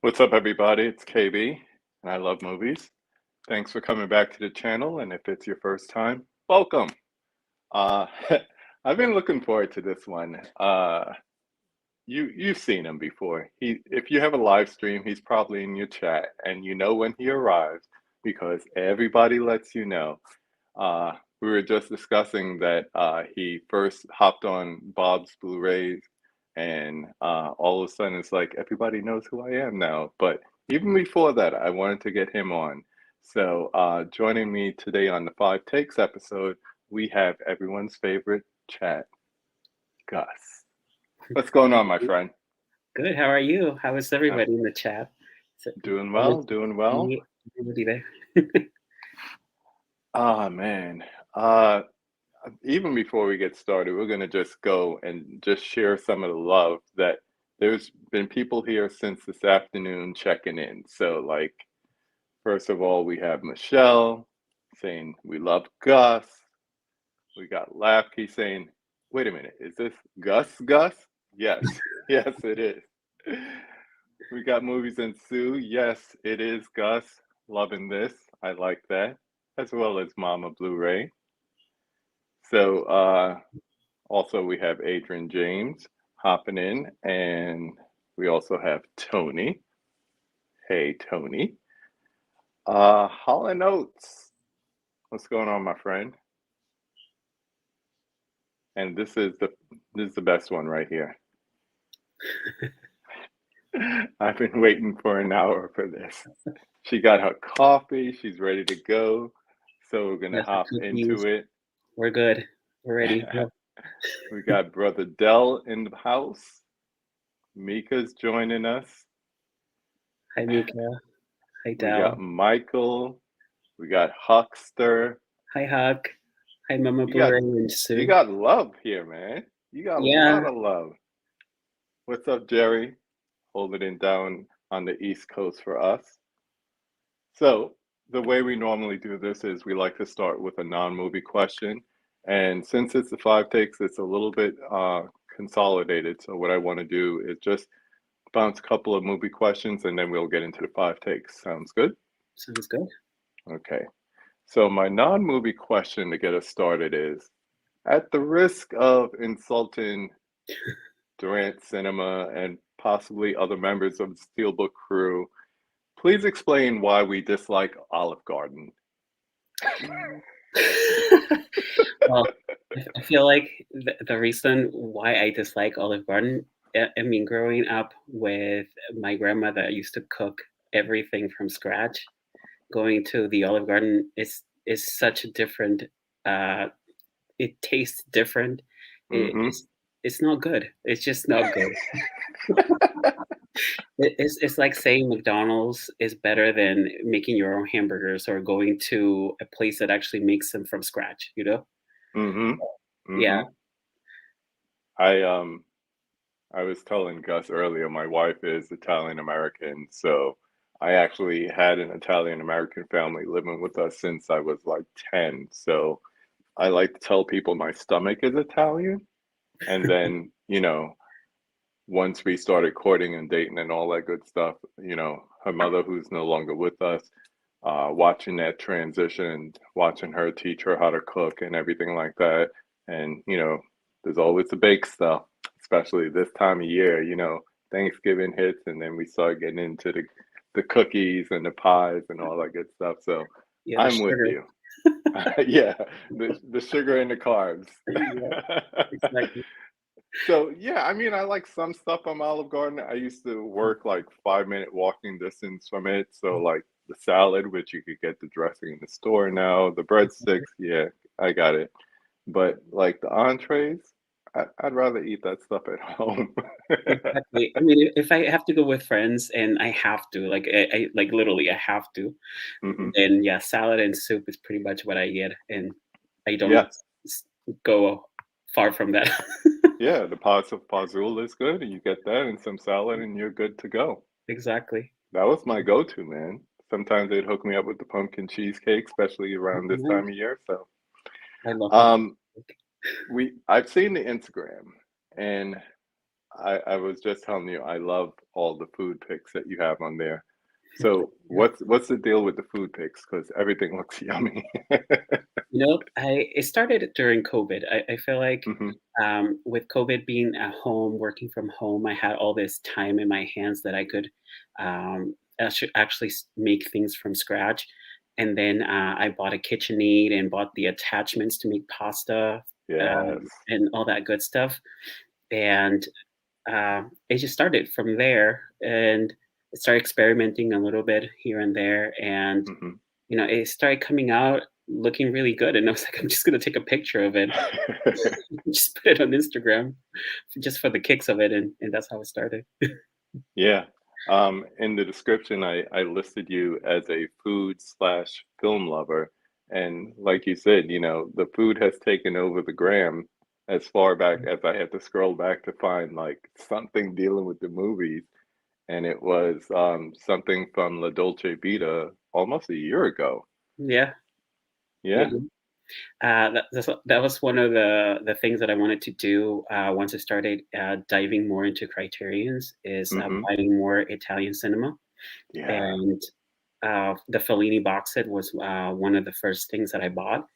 What's up, everybody? It's KB, and I love movies. Thanks for coming back to the channel, and if it's your first time, welcome. Uh, I've been looking forward to this one. You've seen him before. If you have a live stream, he's probably in your chat, and you know when he arrives because everybody lets you know. Uh, we were just discussing that he first hopped on Bob's Blu-rays, and all of a sudden it's like everybody knows who I am now. But even before that, I wanted to get him on. So joining me today on the Five Takes episode, we have everyone's favorite chat, Gus. What's going on, my friend? Good. How are you? How is I'm everybody in the chat? doing How well, is doing well. everybody there? Ah, man. Uh, Even before we get started, we're going to just go and just share some of the love that there's been people here since this afternoon checking in. So, like, first of all, we have Michelle saying we love Gus. We got Lafkey saying, wait a minute, is this Gus Gus? Yes, yes, it is. We got Movies and Sue. Yes, it is Gus. Loving this. I like that. As well as Mama Blu-ray. So, also, we have Adrian James hopping in, and we also have Tony. Hey, Tony. Hall & Oates. What's going on, my friend? And this is the best one right here. I've been waiting for an hour for this. She got her coffee. She's ready to go. So we're gonna Yes, the hop into cookies. it. We're good. We're ready. Yep. We got Brother Dell in the house. Mika's joining us. Hi, Mika. Hi, We got Dal. Michael. We got Huckster. Hi, Huck. Hi, Mama You got Blu-ray and you Sue. got love here, man. You got a Yeah. lot of love. What's up, Jerry? Holding it down on the East Coast for us. So the way we normally do this is we like to start with a non-movie question. And since it's the five takes, it's a little bit consolidated. So what I want to do is just bounce a couple of movie questions and then we'll get into the five takes. Sounds good? Sounds good. Okay. So my non-movie question to get us started is, at the risk of insulting Durant Cinema and possibly other members of the Steelbook crew, please explain why we dislike Olive Garden. Well, I feel like the reason why I dislike Olive Garden, I mean, growing up with my grandmother that used to cook everything from scratch, going to the Olive Garden is such a different. Uh, it tastes different. Mm-hmm. It's not good. It's just not good. It's like saying McDonald's is better than making your own hamburgers or going to a place that actually makes them from scratch. You know? Mm-hmm. Yeah. Mm-hmm. I was telling Gus earlier, my wife is Italian American, so I actually had an Italian American family living with us since I was like 10. So I like to tell people my stomach is Italian. And then, once we started courting and dating and all that good stuff, her mother, who's no longer with us, watching that transition, watching her teach her how to cook and everything like that. And, there's always the bake stuff, especially this time of year, Thanksgiving hits and then we start getting into the cookies and the pies and all that good stuff. So Yeah, the I'm with sugar. you. Yeah, the sugar and the carbs. Yeah, exactly. So yeah, I mean, I like some stuff from Olive Garden. I used to work like 5 minute walking distance from it. So like the salad, which you could get the dressing in the store now, the breadsticks, yeah, I got it. But like the entrees, I'd rather eat that stuff at home. Exactly. I mean, if I have to go with friends and I have to, like, I like literally I have to, Hmm. then yeah, salad and soup is pretty much what I get, and I don't Yeah, go far from that. yeah, the pots of Pazul is good. You get that and some salad and you're good to go. Exactly. That was my go-to, man. Sometimes they'd hook me up with the pumpkin cheesecake, especially around this Nice. time of year. So, I love pumpkin um, cake. I've seen the Instagram, and I was just telling you, I love all the food pics that you have on there. So what's the deal with the food pics? Because everything looks yummy. It started during COVID. I feel like Hmm. with COVID being at home, working from home, I had all this time in my hands that I could actually make things from scratch. And then I bought a KitchenAid and bought the attachments to make pasta Yes. and all that good stuff. And it just started from there, and I started experimenting a little bit here and there, and Hmm. it started coming out looking really good, and I was like, I'm just gonna take a picture of it, just put it on Instagram, just for the kicks of it, and that's how it started. Yeah. In the description, I listed you as a food slash film lover. And like you said, the food has taken over the gram as far back as I had to scroll back to find like something dealing with the movies. And it was something from La Dolce Vita almost a year ago. Yeah. Yeah. Mhm. That was one of the things that I wanted to do once I started diving more into criterions, is Hmm. buying more Italian cinema. Yeah. And the Fellini box set was one of the first things that I bought,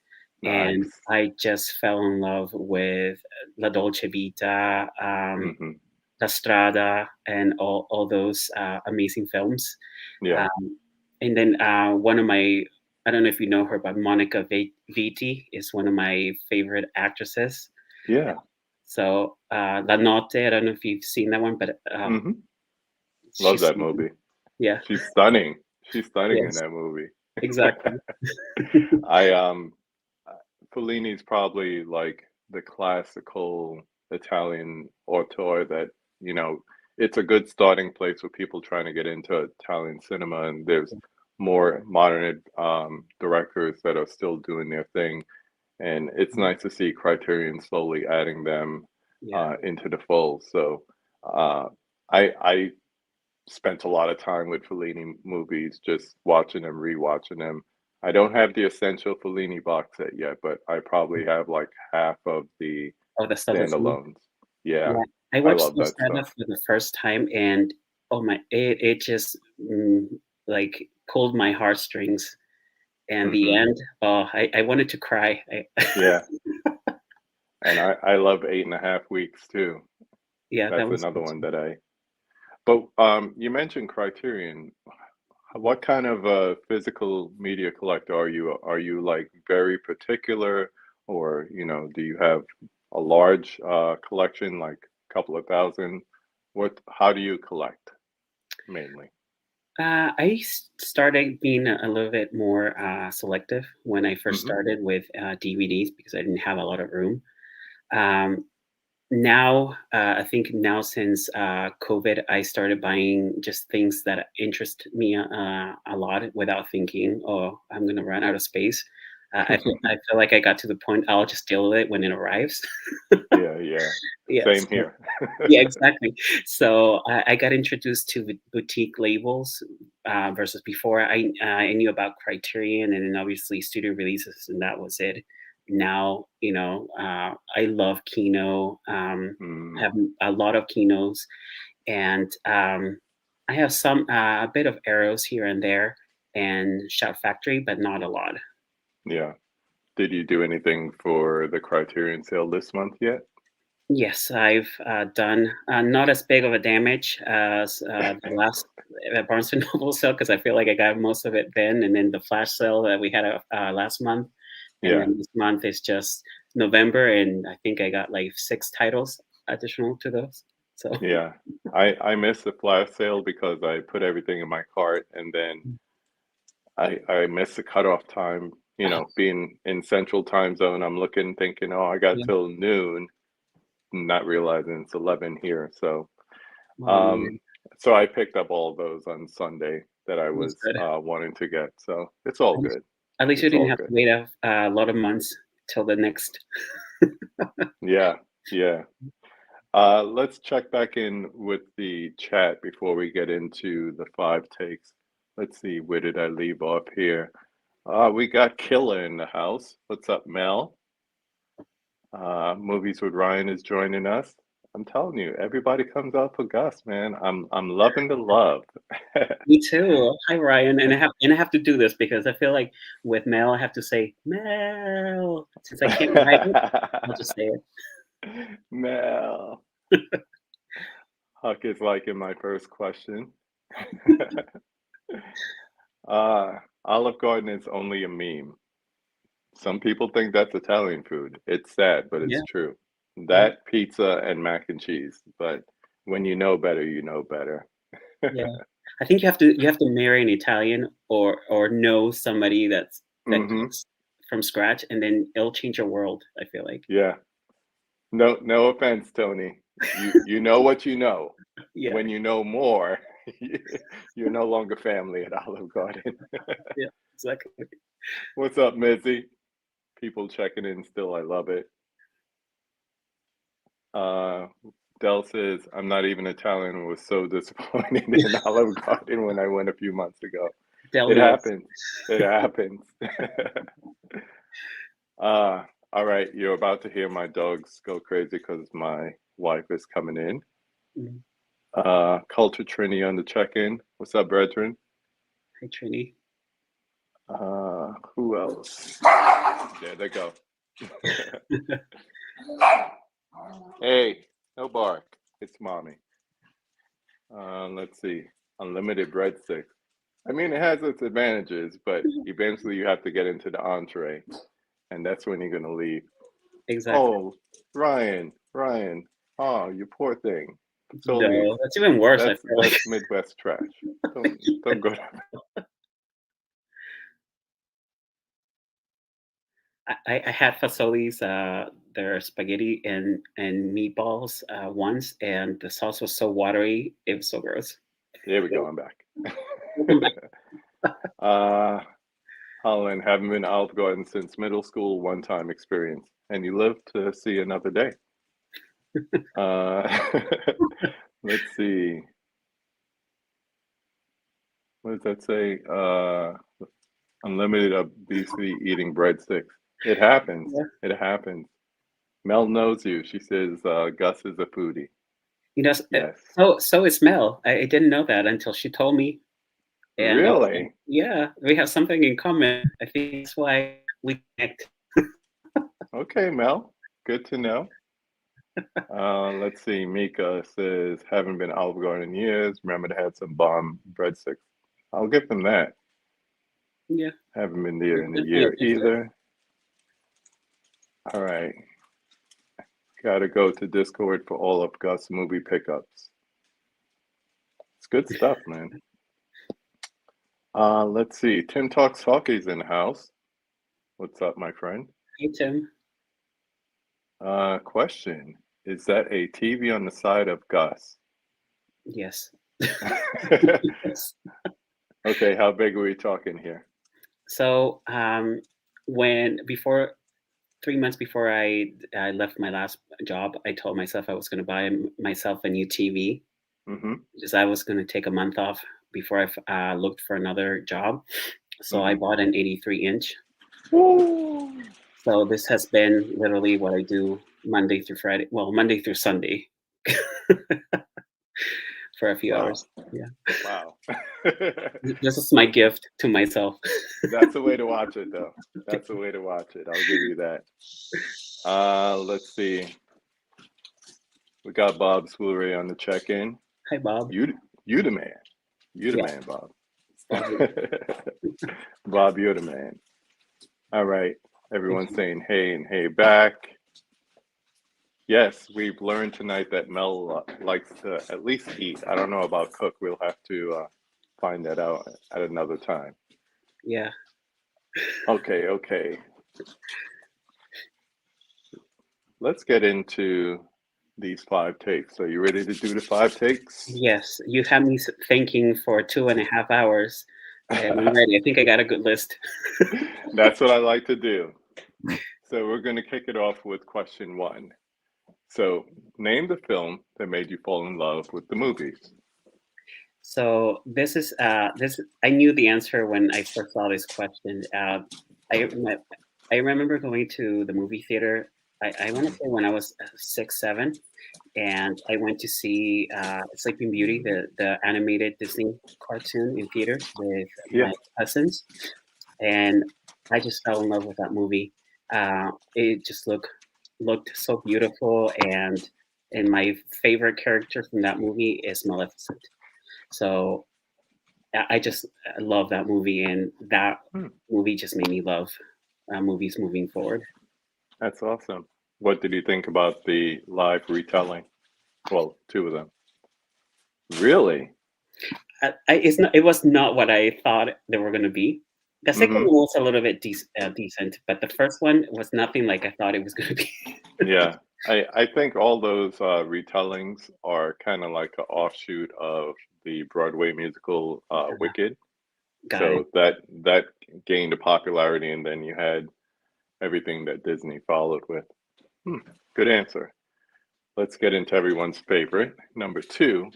and Nice. I just fell in love with La Dolce Vita, Hmm. La Strada, and all those amazing films. Yeah. Um, and then one of my, I don't know if you know her, but Monica Vitti is one of my favorite actresses. Yeah. So La Notte, I don't know if you've seen that one, but Hmm. Love she's that movie. yeah, She's stunning. She's stunning in yes, that movie. exactly. I uh, Fellini's probably like the classical Italian auteur that, you know, it's a good starting place for people trying to get into Italian cinema, and there's more modern directors that are still doing their thing, and it's Mhm. nice to see Criterion slowly adding them Yeah. into the fold. So uh, I spent a lot of time with Fellini movies, just watching them, rewatching them. I don't have the essential Fellini box set yet, but I probably have like half of the Oh, the stuff that's new. standalones. Yeah, Yeah, I I watched love the that stand-up stuff. for the first time, and oh my, it just like pulled my heartstrings. And the Hmm. end, oh, I wanted to cry. Yeah, and I love 8.5 weeks too. Yeah, that That's was another good one too. that I. But you mentioned Criterion. Mhm. What kind of a physical media collector are you? Are you like very particular, or do you have a large collection, like a couple of thousand? How do you collect mainly? Started being a little bit more selective when I first Hmm. started with DVDs, because I didn't have a lot of room. Um, Now, I think now since COVID, I started buying just things that interest me a lot without thinking, "Oh, I'm gonna run out of space." I feel like I got to the point I'll just deal with it when it arrives. Yeah, yeah. Yeah, Same so here. yeah, exactly. So I got introduced to boutique labels versus before. I knew about Criterion and then obviously studio releases, and that was it. Now, I love Kino. Mm, Have a lot of Kinos, and I have a bit of Arrows here and there, and Shout Factory, but not a lot. yeah. Did you do anything for the Criterion sale this month yet? Yes, I've done not as big of a damage as the last Barnes& and Noble sale, because I feel like I got most of it then, and then the flash sale that we had last month, and Yeah, then this month is just November, and I think I got like 6 titles additional to those. So yeah. I missed the flash sale because I put everything in my cart, and then I missed the cutoff time. oh, Being in Central Time Zone, I'm looking, thinking, oh, I got yeah. till noon, not realizing it's 11 here. So, Oh um, man, so I picked up all those on Sunday that I that was was good. wanting to get. So it's all At least, good. at least you It's didn't all have to good. wait a lot of months till the next. Yeah, yeah. Let's check back in with the chat before we get into the five takes. Let's see, where did I leave off here? We got Killer in the house. What's up, Mel? Movies with Ryan is joining us. I'm telling you, everybody comes out for Gus, man. I'm loving the love. Me too. Hi, Ryan. And I have to do this because I feel like with Mel, I have to say Mel. Since I can't write it, I'll just say it. Mel. Huck is liking my first question. Olive Garden is only a meme. Some people think that's Italian food. It's sad, but it's Yeah, true. yeah, That pizza and mac and cheese. But when you know better, you know better. yeah. I think you have to marry an Italian or know somebody that Hmm. cooks from scratch, and then it'll change your world. I feel like. Yeah. No offense, Tony. You know what you know. Yeah, When you know more, you're no longer family at Olive Garden. yeah, exactly. What's up, Mizzy? People checking in still. I love it. Uh, Dell says, I'm not even Italian and was so disappointed in Olive Garden when I went a few months ago. Del It knows. happens. It happens. uh, all right, you're about to hear my dogs go crazy because my wife is coming in. Mhm. Culture Trini on the check-in. What's up, brethren? Hi, Trini. Who else? There they go. Hey, no bark. It's mommy. Let's see. Unlimited breadsticks. I mean, it has its advantages, but eventually you have to get into the entree, and that's when you're gonna leave. Exactly. Oh, Ryan. Oh, you poor thing. Totally. No, that's even worse. I That's feel like. that's Midwest trash. Don't go. I had Fazoli's, their spaghetti and meatballs once, and the sauce was so watery. It was so gross. There we go. I'm back. Welcome back. uh, Holland, haven't been to Olive Garden since middle school. One time experience, and you live to see another day. Uh, let's see. What does that say? Unlimited obesity eating breadsticks. It happens. Yeah. It happens. Mel knows you. She says Gus is a foodie. Yes. So is Mel. I didn't know that until she told me, and I was like, Really? yeah, we have something in common. I think that's why we connect. Okay, Mel. Good to know. Let's see. Mika says, haven't been Olive Garden in years. Remember to have some bomb breadsticks. I'll give them that. Yeah, Haven't been there there's in a definitely year a difference. either. All right. Gotta go to Discord for all of Gus movie pickups. It's good stuff, man. Let's see. Tim Talks Hockey's in the house. What's up, my friend? Hey, Tim. Question. Is that a TV on the side of Gus? Yes. Yes. Okay, how big are we talking here? So, when before 3 months before I left my last job, I told myself I was going to buy myself a new TV Mm-hmm. because I was going to take a month off before I looked for another job. So I Mm-hmm. bought an 83-inch. Woo! So this has been literally what I do Monday through Friday. Well, Monday through Sunday for a few Wow. hours. Yeah, Wow. this is my gift to myself. That's the way to watch it, though. That's the way to watch it. I'll give you that. Let's see. We got Bob Swillery on the check-in. Hi, Bob. You the man. You the Yeah, man, Bob. Bobby. Bob, you're the man. All right. Everyone's saying hey and hey back. Yes, we've learned tonight that Mel likes to at least eat. I don't know about cook. We'll have to find that out at another time. Yeah. Okay. Let's get into these 5 takes. Are you ready to do the 5 takes? Yes, you had me thinking for 2.5 hours, and I'm ready. I think I got a good list. That's what I like to do. So we're going to kick it off with question 1. So name the film that made you fall in love with the movies. So this. I knew the answer when I first saw this question. I I remember going to the movie theater I want to Mhm. say when I was 6, 7, and I went to see Sleeping Beauty, the animated Disney cartoon in theaters with Yeah. my cousins, and I just fell in love with that movie. It just looked so beautiful, and my favorite character from that movie is Maleficent. So I just love that movie, and that Hmm. movie just made me love movies moving forward. That's awesome. What did you think about the live retelling? Well, two of them. Really? It was not what I thought they were going to be. The second Hmm. one was a little bit decent, but the first one was nothing like I thought it was going to be. Yeah. I think all those retellings are kind of like an offshoot of the Broadway musical Wicked. Got it. So that gained a popularity, and then you had everything that Disney followed with. Hmm. Good answer. Let's get into everyone's favorite. Number two,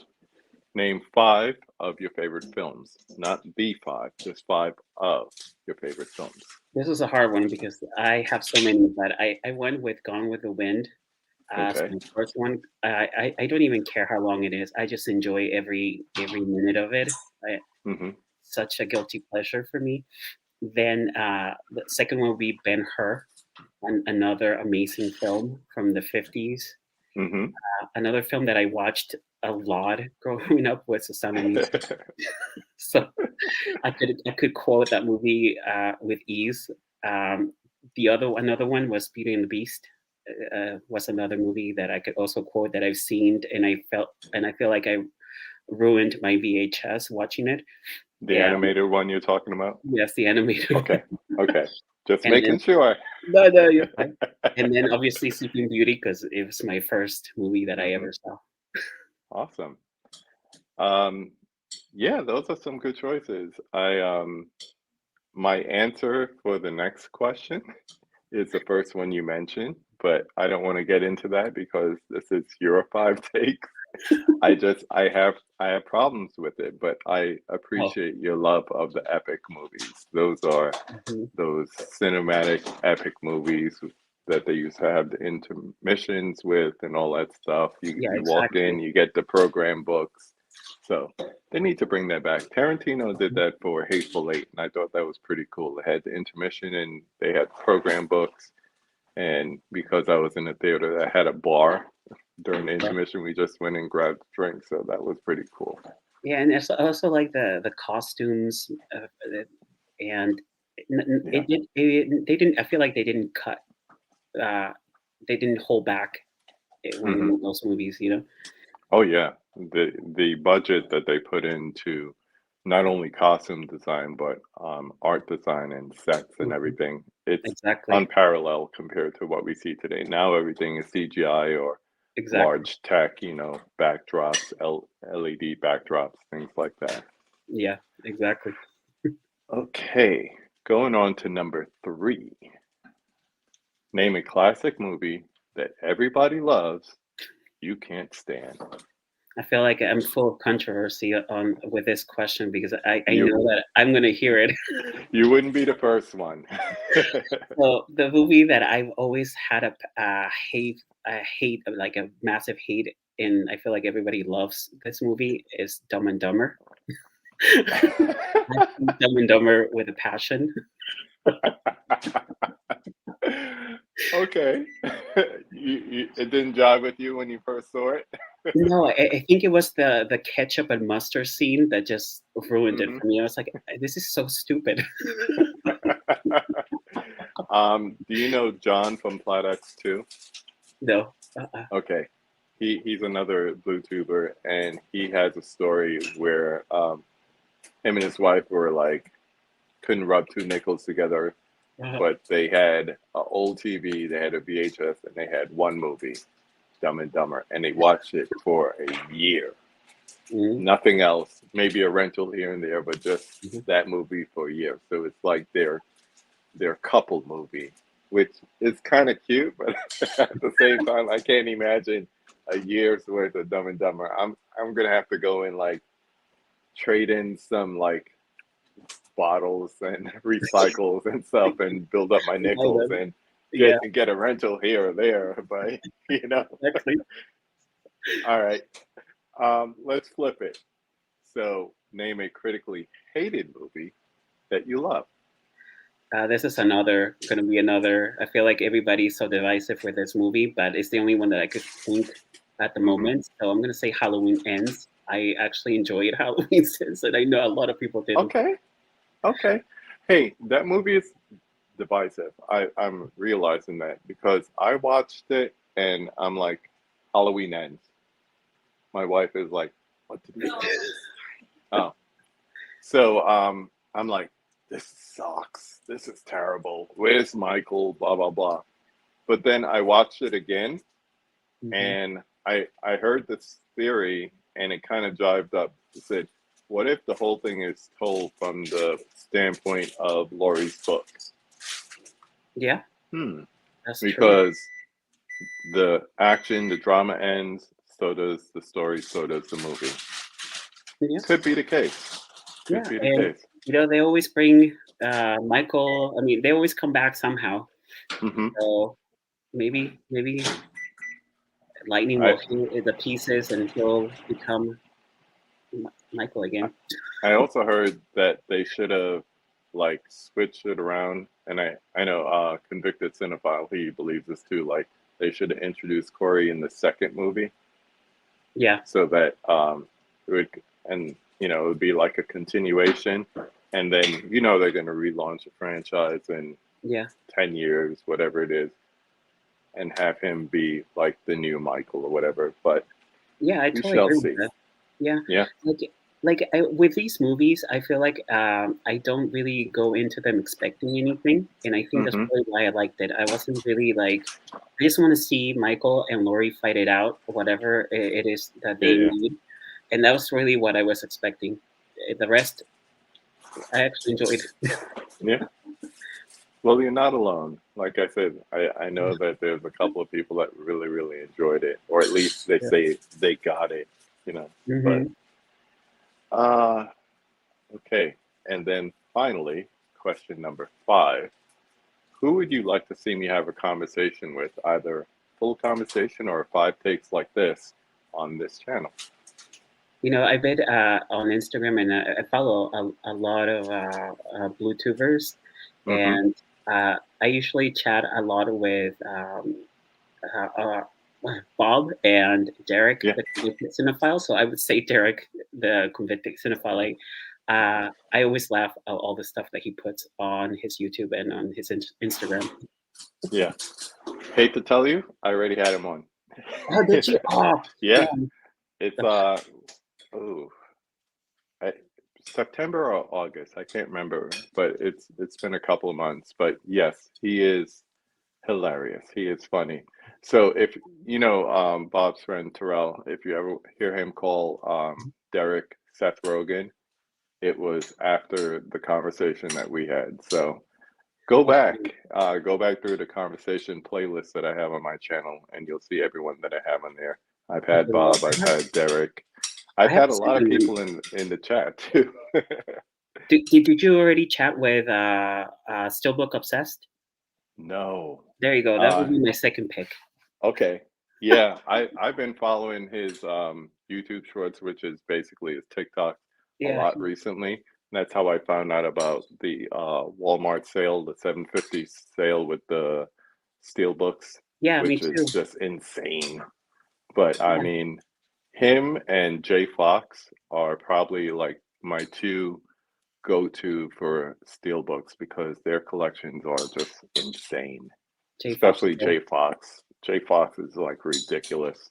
name five of your favorite films. Not the five, just five of your favorite films. This was a hard one because I have so many, but I went with Gone with the Wind. So Okay. the first one, I don't even care how long it is. I just enjoy every minute of it. Hmm. Such a guilty pleasure for me. Then the second one will be Ben Hur, another amazing film from the 50s. Hmm. Another film that I watched a lot growing up was The Sound of Music. So I could quote that movie with ease. Um, another one was Beauty and the Beast. Was another movie that I could also quote that I've seen, and I feel like I ruined my VHS watching it. The And animated one you're talking about? yes, the animated Okay. one. Okay. Just And then making sure. no, you're fine. And then obviously Sleeping Beauty because it was my first movie that I Hmm. ever saw. Awesome. Um, yeah, those are some good choices. My answer for the next question is the first one you mentioned, but I don't want to get into that because this is your five takes. I have problems with it, but I Oh, appreciate your love of the epic movies. Those are mhm. those cinematic epic movies that they used to have the intermissions with and all that stuff. You Yeah, you walk exactly. in, you get the program books. So they need to bring that back. Tarantino did Mhm. that for Hateful Eight, and I thought that was pretty cool. They had the intermission and they had program books. And because I was in a theater that had a bar during the Yeah, intermission, we just went and grabbed drinks. So that was pretty cool. yeah, and it's also like the costumes, and Yeah. they didn't. I feel like they didn't cut. Uh, they didn't hold back when they Hmm. made those movies. You know. Oh yeah, the budget that they put into not only costume design but art design and sets and Mhm. everything, it's Exactly. unparalleled compared to what we see today. Now everything is CGI or Exactly. large tech, backdrops, LED backdrops, things like that. Yeah. Exactly. Okay, going on to number three. Name a classic movie that everybody loves, you can't stand. I feel like I'm full of controversy on with this question because I You know that I'm gonna hear it. you wouldn't be the first one. So the movie that I've always had like a massive hate, and I feel like everybody loves this movie is Dumb and Dumber. I hate Dumb and Dumber with a passion. Okay. It didn't jive with you when you first saw it? No, I think it was the ketchup and mustard scene that just ruined it Hmm. for me. I was like, this is so stupid. Do you know John from Plat X too? No. Okay. He's another blue tuber, and he has a story where him and his wife were like couldn't rub two nickels together, but they had an old TV, they had a VHS, and they had one movie, Dumb and Dumber, and they watched it for a year. Mhm, Nothing else, maybe a rental here and there, but just mhm. that movie for a year. So it's like their couple movie, which is kind of cute, but at the same time, I can't imagine a year's worth of Dumb and Dumber. I'm gonna have to go and like trade in some like bottles and recycles and stuff and build up my Well nickels done. and Yeah, get a rental here or there, but you know. exactly. All right. Let's flip it. So, name a critically hated movie that you love. This is going to be another. I feel like everybody's so divisive with this movie, but it's the only one that I could think at the Hmm. moment. So I'm going to say Halloween Ends. I actually enjoyed Halloween Ends, and I know a lot of people didn't. Okay. Okay. Hey, that movie is divisive. I'm realizing that because I watched it and I'm like, Halloween ends. My wife is like, what did we miss? Oh, so I'm like, this sucks. This is terrible. Where's Michael? Blah blah blah. But then I watched it again, Hmm. and I heard this theory, and it kind of jived up. It said, what if the whole thing is told from the standpoint of Laurie's book? Yeah, Hmm. that's true. Because the action, the drama ends, so does the story, so does the movie. Yeah, Could be the case. Could yeah, be the and case. they always bring Michael. I mean, they always come back somehow. Hmm. So maybe Lightning I will hit the pieces, and he'll become Michael again. I also heard that they should have like switched it around, and I know convicted cinephile he believes this too. Like they should have introduced Corey in the second movie, Yeah, so that it would and it would be like a continuation, and then they're going to relaunch a franchise in yeah, 10 years, whatever it is, and have him be like the new Michael or whatever. But yeah. I we totally shall agree with see. that. Yeah, Yeah. with these movies, I feel like I don't really go into them expecting anything, and I think that's Mm-hmm. probably why I liked it. I wasn't really like, I just want to see Michael and Laurie fight it out, whatever it is that Yeah. they Yeah. need, and that was really what I was expecting. The rest, I actually enjoyed. Yeah. Well, you're not alone. Like I said, I know that there's a couple of people that really, really enjoyed it, or at least they Yeah. say they got it, you know. But Hmm. uh okay. And then finally, question number 5. Who would you like to see me have a conversation with, either full conversation or 5 takes like this on this channel? I read on Instagram, and I follow a lot of Bluetoothers, Mm-hmm. and I usually chat a lot with uh, uh, Bob and Derek, Yeah. the convicted cinephile. So I would say Derek, the convicted cinephile. I always laugh at all the stuff that he puts on his YouTube and on his Instagram. Yeah. Hate to tell you, I already had him on. Oh, did you? Oh, Yeah. man. It's oh, I, September or August. I can't remember, but it's been a couple of months. But yes, he is hilarious. He is funny. So if Bob's friend Terrell, if you ever hear him call Derek Seth Rogen, it was after the conversation that we had. So go back through the conversation playlist that I have on my channel, and you'll see everyone that I have on there. I've had Okay, Bob, I've had Derek, I I've have had to a say, lot of people in the chat too. did you already chat with Steelbook Obsessed? No. There you go. That would Uh be my second pick. okay. Yeah, I've been following his YouTube shorts, which is basically his TikTok, a Yeah, lot recently. That's how I found out about the Walmart sale, the 750 sale with the steel books, yeah, me which is too. just insane. But I Yeah, mean, him and Jay Fox are probably like my two go-to for steel books because their collections are just insane. Jay Fox is Especially there. Jay Fox. Jay Fox is like ridiculous.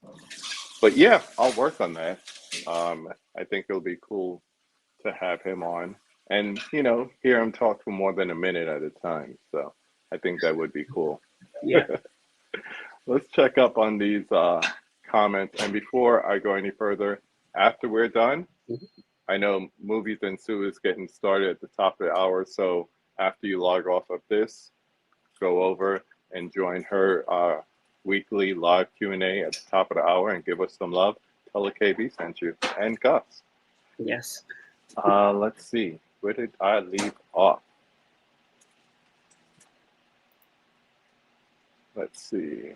But yeah, I'll work on that. I think it'll be cool to have him on and hear him talk for more than a minute at a time. So I think that would be cool. Yeah. Let's check up on these comments. And before I go any further, after we're done, Mhm. I know Movies and Sue is getting started at the top of the hour. So after you log off of this, go over and join her weekly live Q&A at the top of the hour and give us some love. Tell her KB sent you, and Gus. Yes. Let's see. Where did I leave off? Let's see.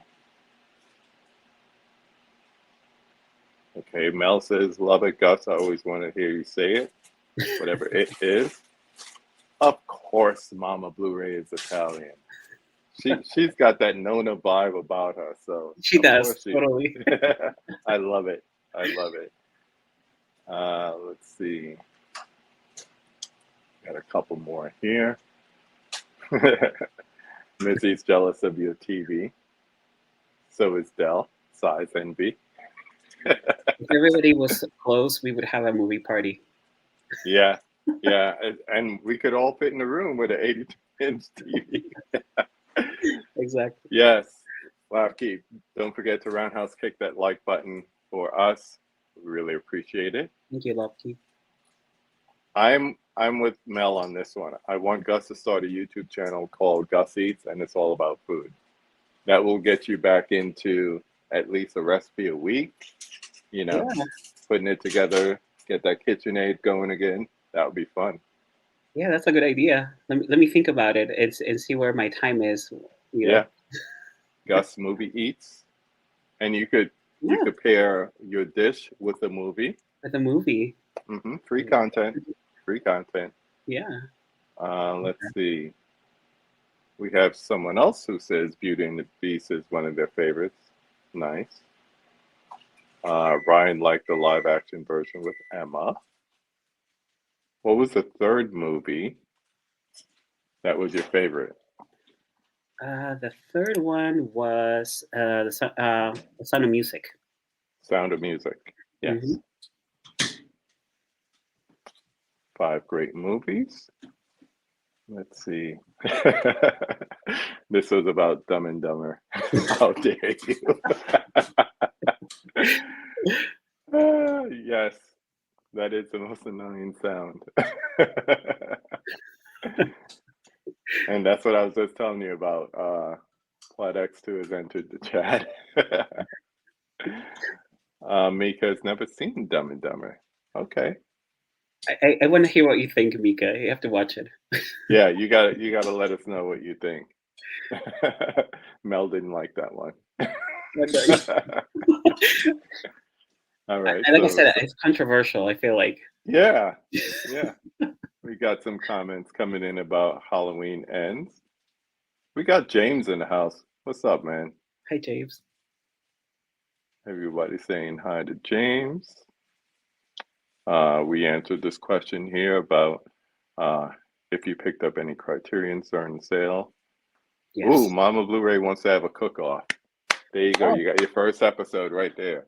Okay, Mel says, love it, Gus. I always want to hear you say it, whatever it is. Of course, Mama Blu-ray is Italian. She's got that Nona vibe about her, so She of does, course she. totally. I love it. I love it. Let's see. Got a couple more here. Missy's jealous of your TV. So is Dell. Size envy. If everybody was close, we would have a movie party. Yeah, yeah, and we could all fit in the room with an 82-inch TV. Exactly. Yes. Wow, Keith, don't forget to roundhouse kick that like button for us. We really appreciate it. Thank you, Lopke. I'm with Mel on this one. I want Gus to start a YouTube channel called Gus Eats, and it's all about food. That will get you back into at least a recipe a week, you know, Yeah. putting it together, get that KitchenAid going again. That would be fun. Yeah, that's a good idea. Let me think about it and see where my time is. Yeah. Gus Movie Eats. And you could pair your dish with a movie. With a movie. Free content. Free content. Yeah. Let's see. We have someone else who says Beauty and the Beast is one of their favorites. Nice. Ryan liked the live action version with Emma. What was the third movie that was your favorite? The third one was the Sound of Music. Sound of Music. Yes. 5 great movies. Let's see. This was about Dumb and Dumber. How dare you? Yes, that is the most annoying sound. And that's what I was just telling you about. Plot X2 has entered the chat. Mika's never seen Dumb and Dumber. Okay. I want to hear what you think, Mika. You have to watch it. Yeah, you gotta let us know what you think. Mel didn't like that one. All right. Like I said, it's controversial, I feel like. Yeah. We got some comments coming in about Halloween Ends. We got James in the house. What's up, man? Hi, James. Everybody saying hi to James. We answered this question here about if you picked up any Criterions during the sale. Yes. Ooh, Mama Blu-ray wants to have a cook-off. There you go. You got your first episode right there.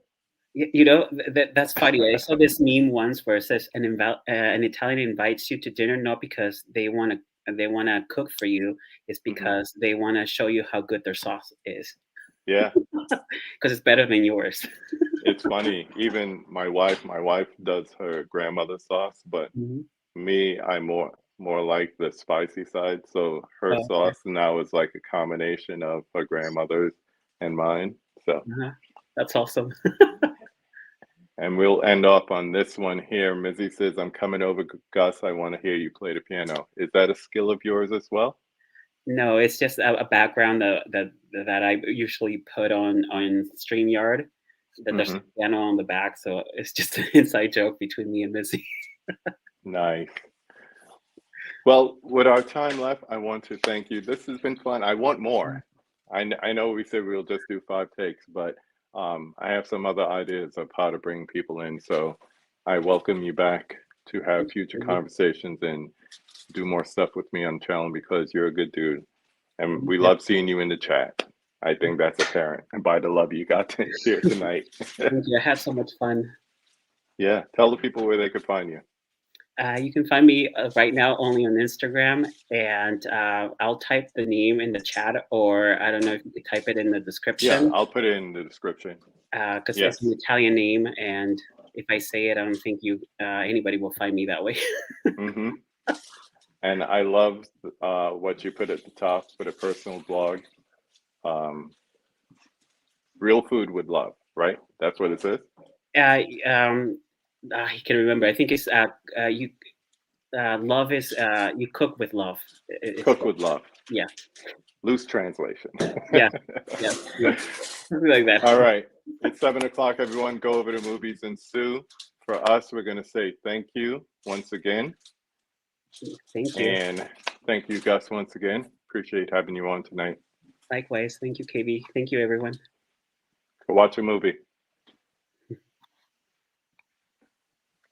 You know, that's funny. I saw this meme once where it says an Italian invites you to dinner not because they want to cook for you. It's because they want to show you how good their sauce is. Yeah. Because it's better than yours. It's funny. Even my wife does her grandmother's sauce, but me, I'm more like the spicy side. So her sauce now is like a combination of her grandmother's and mine. So that's awesome. And we'll end off on this one here. Mizzy says, I'm coming over, Gus. I want to hear you play the piano. Is that a skill of yours as well? No, it's just a background that I usually put on StreamYard. That there's a piano on the back, so it's just an inside joke between me and Mizzy. Nice. Well, with our time left, I want to thank you. This has been fun. I want more. I know we said we'll just do 5 takes, but I have some other ideas of how to bring people in. So I welcome you back to have future conversations and do more stuff with me on the channel because you're a good dude. And we love seeing you in the chat. I think that's apparent. And by the love you got here tonight. Thank you. I had so much fun. Yeah. Tell the people where they could find you. You can find me right now only on Instagram, and I'll type the name in the chat, or I don't know if you could type it in the description. Yeah, I'll put it in the description. Because it's an Italian name, and if I say it, I don't think anybody will find me that way. And I love what you put at the top for the personal blog. Real food with love, right? That's what it says. I can remember. I think it's Love is you cook with love. It's Cook with love. yeah, Loose translation. yeah, yeah, yeah, something like that. All right. It's 7 o'clock, everyone. Go over to Movies and Sue. For us, we're going to say thank you once again. Thank you. And thank you, Gus, once again. Appreciate having you on tonight. Likewise. Thank you, KB. Thank you, everyone. Go watch a movie.